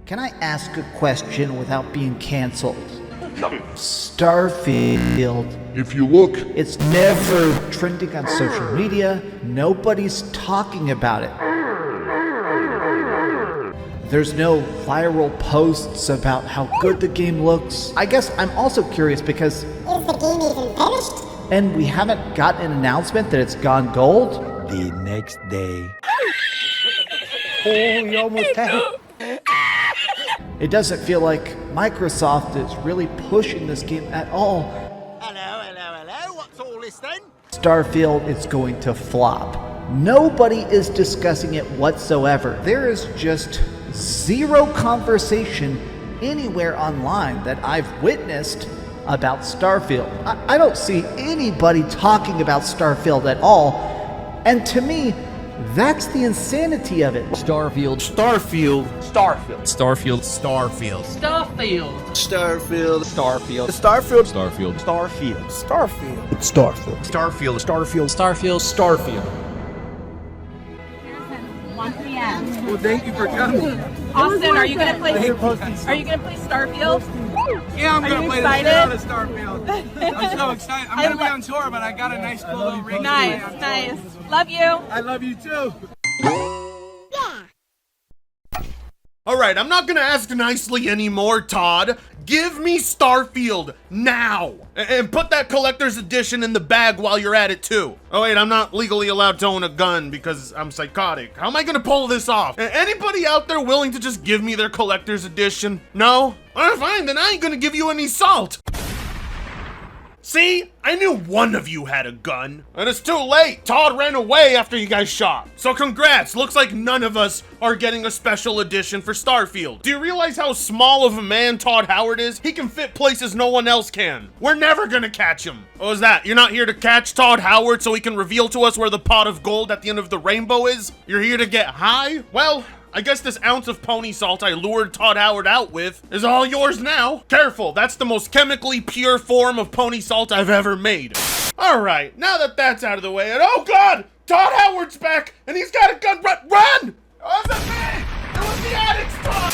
Can I ask a question without being canceled? Starfield. If you look, It's never trending on social media. Nobody's talking about it. There's no viral posts about how good the game looks. I guess I'm also curious because... Is the game even finished? And we haven't gotten an announcement that it's gone gold? The next day. Oh, we almost had it. It doesn't feel like Microsoft is really pushing this game at all. Hello, what's all this then? Starfield is going to flop. Nobody is discussing it whatsoever. There is just zero conversation anywhere online that I've witnessed about Starfield. I don't see anybody talking about Starfield at all. And to me, that's the insanity of it. Starfield. Starfield. Starfield. Starfield. Starfield. Starfield. Starfield. Starfield. Starfield. Starfield. Starfield. Starfield. Starfield. Starfield. Starfield. Starfield. Starfield. 1 p.m. Well, thank you for coming. Austin, are you gonna play? Are you gonna play Starfield? Yeah, I'm Are gonna you play the shit out of excited? Starfield. I'm so excited. I'm gonna be on tour, but I got a nice cool little ring. Nice. Love you. I love you too. Alright, I'm not gonna ask nicely anymore, Todd. Give me Starfield now! And put that collector's edition in the bag while you're at it too. Oh wait, I'm not legally allowed to own a gun because I'm psychotic. How am I gonna pull this off? Anybody out there willing to just give me their collector's edition? No? Alright, fine, then I ain't gonna give you any salt. See? I knew one of you had a gun. And it's too late. Todd ran away after you guys shot. So congrats. Looks like none of us are getting a special edition for Starfield. Do you realize how small of a man Todd Howard is? He can fit places no one else can. We're never gonna catch him. What was that? You're not here to catch Todd Howard so he can reveal to us where the pot of gold at the end of the rainbow is? You're here to get high? Well, I guess this ounce of pony salt I lured Todd Howard out with is all yours now. Careful, that's the most chemically pure form of pony salt I've ever made. All right, now that that's out of the way, and oh God, Todd Howard's back, and he's got a gun. Run! Oh, it wasn't me! It was the addict's Todd!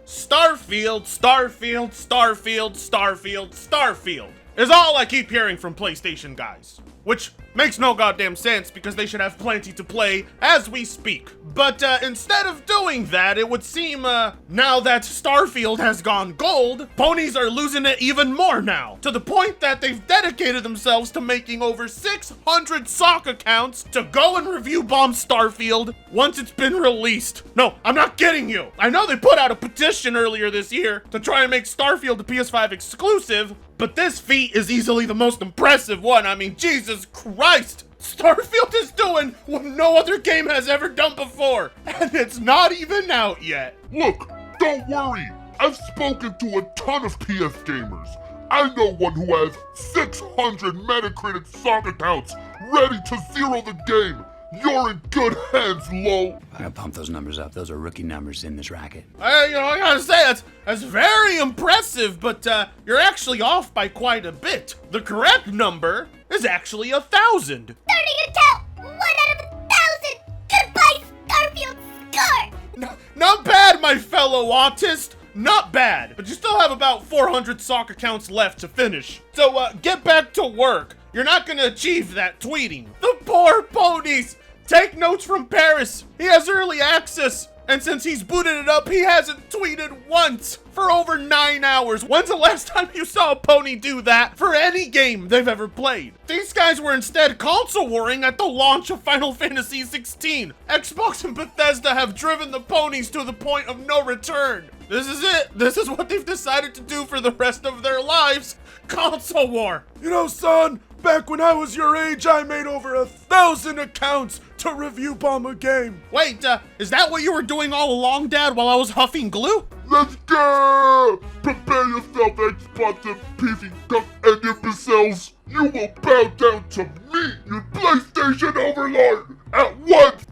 Starfield, Starfield, Starfield, Starfield, Starfield is all I keep hearing from PlayStation guys. Which makes no goddamn sense because they should have plenty to play as we speak. But instead of doing that, it would seem now that Starfield has gone gold, ponies are losing it even more now. To the point that they've dedicated themselves to making over 600 sock accounts to go and review bomb Starfield once it's been released. No, I'm not kidding you. I know they put out a petition earlier this year to try and make Starfield a PS5 exclusive, but this feat is easily the most impressive one. I mean, Jesus Christ! Starfield is doing what no other game has ever done before, and it's not even out yet. Look, don't worry. I've spoken to a ton of PS gamers. I know one who has 600 MetaCritic sock accounts ready to zero the game. You're in good hands, Lo. I gotta pump those numbers up. Those are rookie numbers in this racket. I gotta say, that's very impressive, but you're actually off by quite a bit. The correct number is actually 1,000. Starting to count 1 out of 1,000. Goodbye, Starfield score. Not bad, my fellow autist. Not bad, but you still have about 400 sock accounts left to finish. So get back to work. You're not gonna achieve that tweeting. The poor ponies. Take notes from Paris. He has early access. And since he's booted it up, he hasn't tweeted once for over 9 hours. When's the last time you saw a pony do that for any game they've ever played? These guys were instead console warring at the launch of Final Fantasy XVI. Xbox and Bethesda have driven the ponies to the point of no return. This is it. This is what they've decided to do for the rest of their lives. Console war. You know, son, back when I was your age, I made over 1,000 accounts to review bomb a game. Wait, is that what you were doing all along, Dad, while I was huffing glue? Let's go! Prepare yourself, Xbox and PC cuck and imbeciles. You will bow down to me, you PlayStation overlord, at once!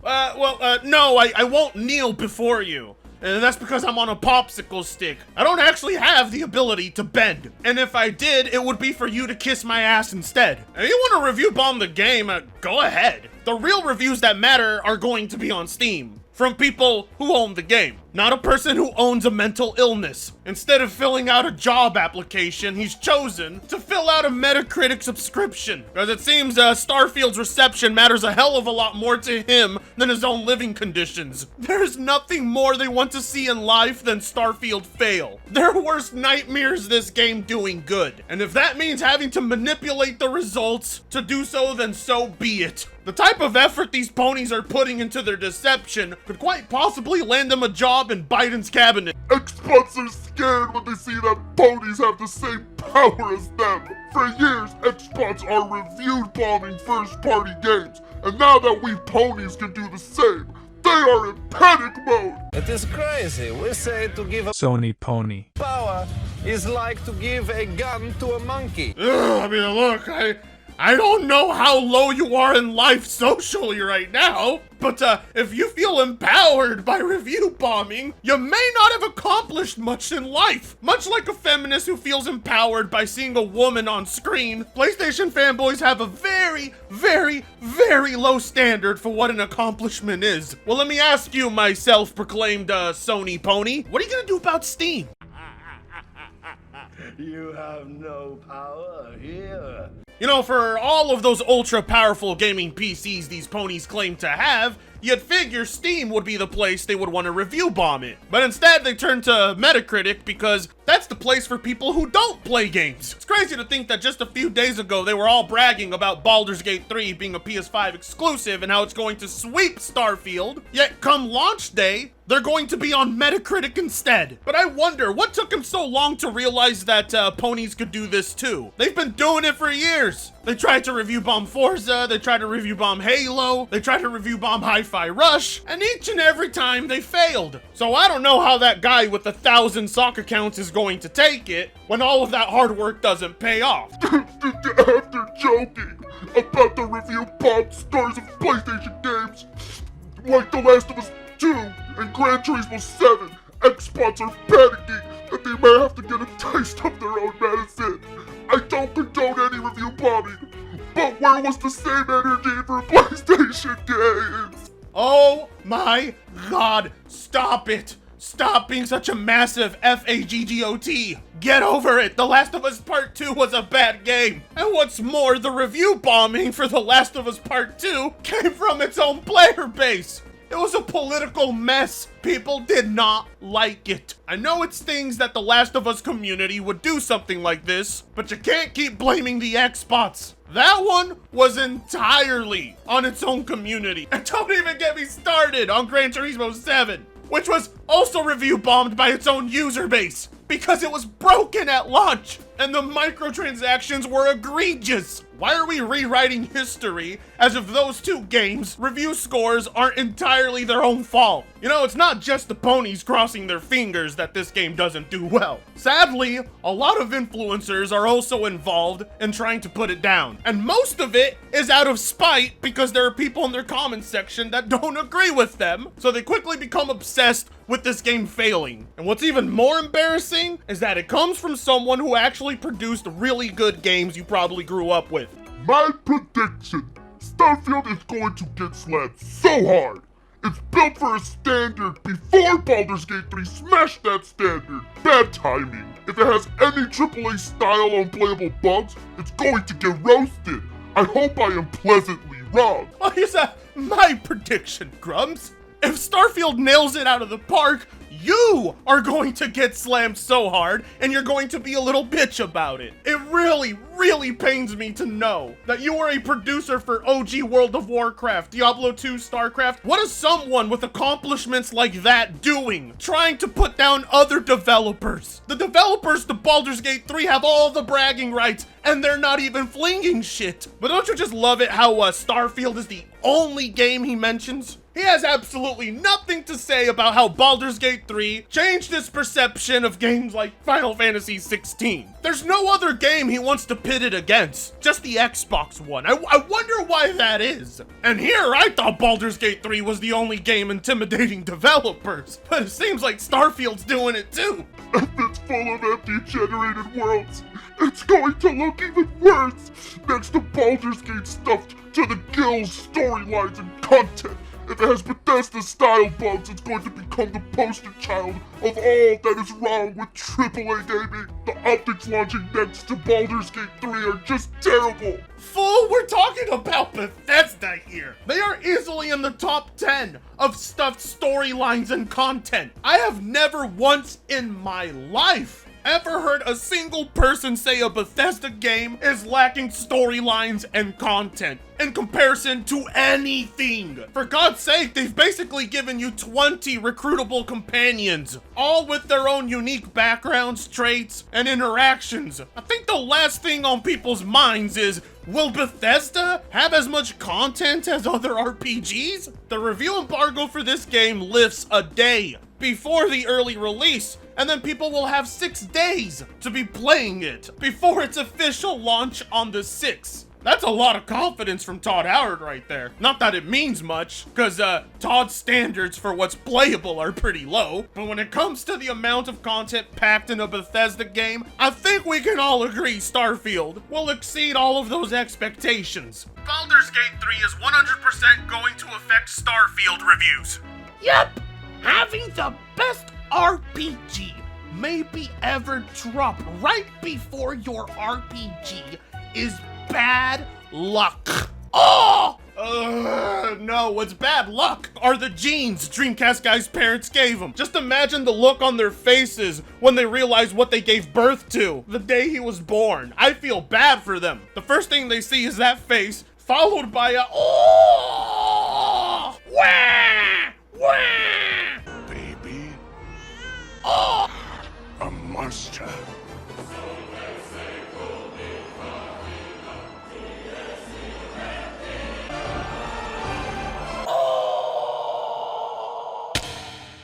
No, I won't kneel before you. That's because I'm on a popsicle stick. I don't actually have the ability to bend. And if I did, it would be for you to kiss my ass instead. If you want to review bomb the game, go ahead. The real reviews that matter are going to be on Steam, from people who own the game. not a person who owns a mental illness. Instead of filling out a job application, he's chosen to fill out a MetaCritic subscription, because it seems Starfield's reception matters a hell of a lot more to him than his own living conditions. There's nothing more they want to see in life than Starfield fail. Their worst nightmares this game doing good. And if that means having to manipulate the results to do so, then so be it. The type of effort these ponies are putting into their deception could quite possibly land them a job in Biden's cabinet. Xbox are scared when they see that ponies have the same power as them. For years, Xbox are reviewed bombing first-party games, and now that we ponies can do the same, they are in panic mode. It is crazy. We say to give a Sony pony. power is like to give a gun to a monkey. I mean, look, I don't know how low you are in life socially right now, but if you feel empowered by review bombing, you may not have accomplished much in life. Much like a feminist who feels empowered by seeing a woman on screen, PlayStation fanboys have a very, very, very low standard for what an accomplishment is. Well, let me ask you, my self-proclaimed Sony pony, what are you gonna do about Steam? You have no power here. You know, for all of those ultra-powerful gaming PCs these ponies claim to have, you'd figure Steam would be the place they would want to review bomb it. But instead, they turn to Metacritic because that's the place for people who don't play games. It's crazy to think that just a few days ago, they were all bragging about Baldur's Gate 3 being a PS5 exclusive and how it's going to sweep Starfield. Yet come launch day, they're going to be on Metacritic instead. But I wonder, what took them so long to realize that ponies could do this too? They've been doing it for years. They tried to review bomb Forza, they tried to review bomb Halo, they tried to review bomb Hi-Fi Rush, and each and every time they failed. So I don't know how that guy with 1,000 sock accounts is going to take it when all of that hard work doesn't pay off. After joking about the review bomb stories of PlayStation games, like The Last of Us 2 and Gran Turismo 7, Xbox are panicking that they may have to get a taste of their own medicine. I don't condone any review bombing, but where was the same energy for PlayStation games? Oh my god, stop it! Stop being such a massive FAGGOT! Get over it! The Last of Us Part 2 was a bad game! And what's more, the review bombing for The Last of Us Part 2 came from its own player base! It was a political mess. People did not like it. I know it stings that the Last of Us community would do something like this, but you can't keep blaming the Xbox. That one was entirely on its own community. And don't even get me started on Gran Turismo 7, which was also review bombed by its own user base because it was broken at launch and the microtransactions were egregious. Why are we rewriting history as if those two games' review scores aren't entirely their own fault? You know, it's not just the ponies crossing their fingers that this game doesn't do well. Sadly, a lot of influencers are also involved in trying to put it down. And most of it is out of spite because there are people in their comments section that don't agree with them, so they quickly become obsessed with this game failing. And what's even more embarrassing is that it comes from someone who actually produced really good games you probably grew up with. My prediction, Starfield is going to get slammed so hard. It's built for a standard before Baldur's Gate 3 smashed that standard. Bad timing. If it has any AAA style unplayable bugs, it's going to get roasted. I hope I am pleasantly wrong. Well, is that my prediction, Grumps? If Starfield nails it out of the park, you are going to get slammed so hard, and you're going to be a little bitch about it. It really, really pains me to know that you are a producer for OG World of Warcraft, Diablo 2, StarCraft. What is someone with accomplishments like that doing? Trying to put down other developers. The developers to Baldur's Gate 3 have all the bragging rights, and they're not even flinging shit. But don't you just love it how Starfield is the only game he mentions? He has absolutely nothing to say about how Baldur's Gate 3 changed his perception of games like Final Fantasy 16. There's no other game he wants to pit it against, just the Xbox one. I wonder why that is. And here, I thought Baldur's Gate 3 was the only game intimidating developers, but it seems like Starfield's doing it too. If it's full of empty generated worlds, it's going to look even worse next to Baldur's Gate stuffed to the gills storylines and content. If it has Bethesda-style bugs, it's going to become the poster child of all that is wrong with AAA gaming. The optics launching next to Baldur's Gate 3 are just terrible. Fool, we're talking about Bethesda here. They are easily in the top 10 of stuffed storylines and content. I have never once in my life ever heard a single person say a Bethesda game is lacking storylines and content in comparison to anything. For God's sake, they've basically given you 20 recruitable companions, all with their own unique backgrounds, traits, and interactions. I think the last thing on people's minds is, will Bethesda have as much content as other RPGs? The review embargo for this game lifts a day before the early release, and then people will have 6 days to be playing it before its official launch on the 6th. That's a lot of confidence from Todd Howard right there. Not that it means much, because Todd's standards for what's playable are pretty low, but when it comes to the amount of content packed in a Bethesda game, I think we can all agree Starfield will exceed all of those expectations. Baldur's Gate 3 is 100% going to affect Starfield reviews. Yep! Having the best RPG maybe ever drop right before your RPG is bad luck. Oh! No, what's bad luck are the genes Dreamcast guy's parents gave him. Just imagine the look on their faces when they realize what they gave birth to the day he was born. I feel bad for them. The first thing they see is that face, followed by a oh! Wah! Wah! Baby, Oh! a monster.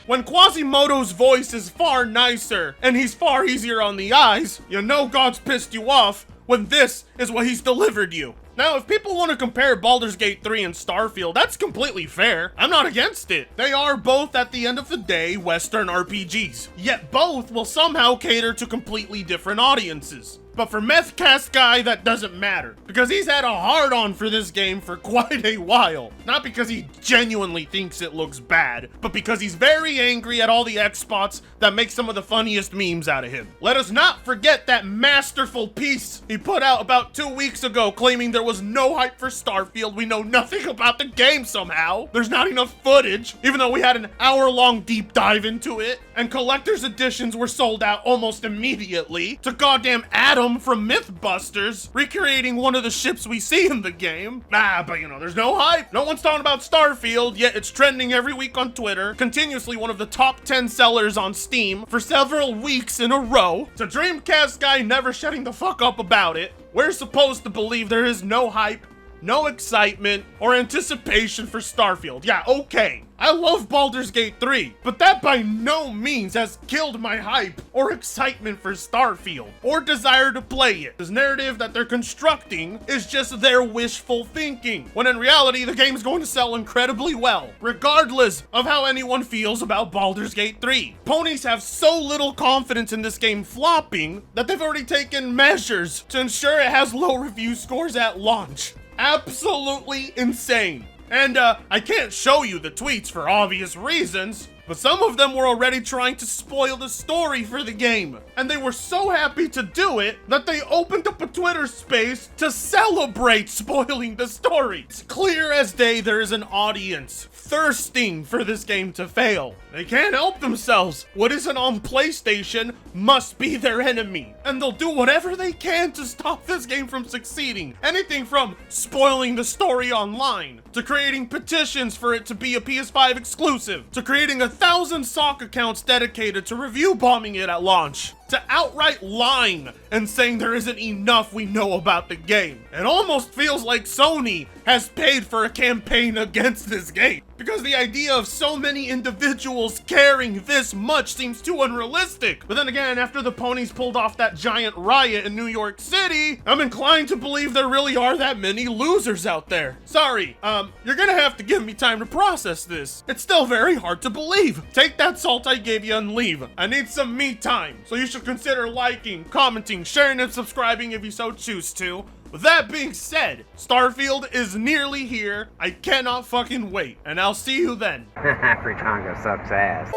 When Quasimodo's voice is far nicer and he's far easier on the eyes, you know God's pissed you off when this is what he's delivered you. Now, if people want to compare Baldur's Gate 3 and Starfield, that's completely fair. I'm not against it. They are both, at the end of the day, Western RPGs. Yet both will somehow cater to completely different audiences. But for Methcast guy, that doesn't matter, because he's had a hard-on for this game for quite a while. Not because he genuinely thinks it looks bad, but because he's very angry at all the X-spots that make some of the funniest memes out of him. Let us not forget that masterful piece he put out about 2 weeks ago claiming there was no hype for Starfield. We know nothing about the game somehow. There's not enough footage, even though we had an hour-long deep dive into it, and collector's editions were sold out almost immediately to goddamn Adam from Mythbusters recreating one of the ships we see in the game. But you know, there's no hype. No one's talking about Starfield, yet it's trending every week on Twitter, continuously one of the top 10 sellers on Steam for several weeks in a row. To Dreamcast guy never shutting the fuck up about it, we're supposed to believe there is no hype, no excitement, or anticipation for Starfield. Yeah, okay. I love Baldur's Gate 3, but that by no means has killed my hype or excitement for Starfield, or desire to play it. This narrative that they're constructing is just their wishful thinking, when in reality the game's going to sell incredibly well, regardless of how anyone feels about Baldur's Gate 3. Ponies have so little confidence in this game flopping that they've already taken measures to ensure it has low review scores at launch. Absolutely insane. And I can't show you the tweets for obvious reasons, but some of them were already trying to spoil the story for the game. And they were so happy to do it that they opened up a Twitter space to celebrate spoiling the story. It's clear as day there is an audience thirsting for this game to fail. They can't help themselves. What isn't on PlayStation must be their enemy. And they'll do whatever they can to stop this game from succeeding. Anything from spoiling the story online, to creating petitions for it to be a PS5 exclusive, to creating 1,000 sock accounts dedicated to review bombing it at launch, to outright lying and saying there isn't enough we know about the game. It almost feels like Sony has paid for a campaign against this game, because the idea of so many individuals caring this much seems too unrealistic. But then again, after the Ponies pulled off that giant riot in New York City, I'm inclined to believe there really are that many losers out there. Sorry, you're gonna have to give me time to process this. It's still very hard to believe. Take that salt I gave you and leave. I need some me time, so you should consider liking, commenting, sharing, and subscribing if you so choose to. With that being said, Starfield is nearly here. I cannot fucking wait, and I'll see you then. Fritango sucks ass.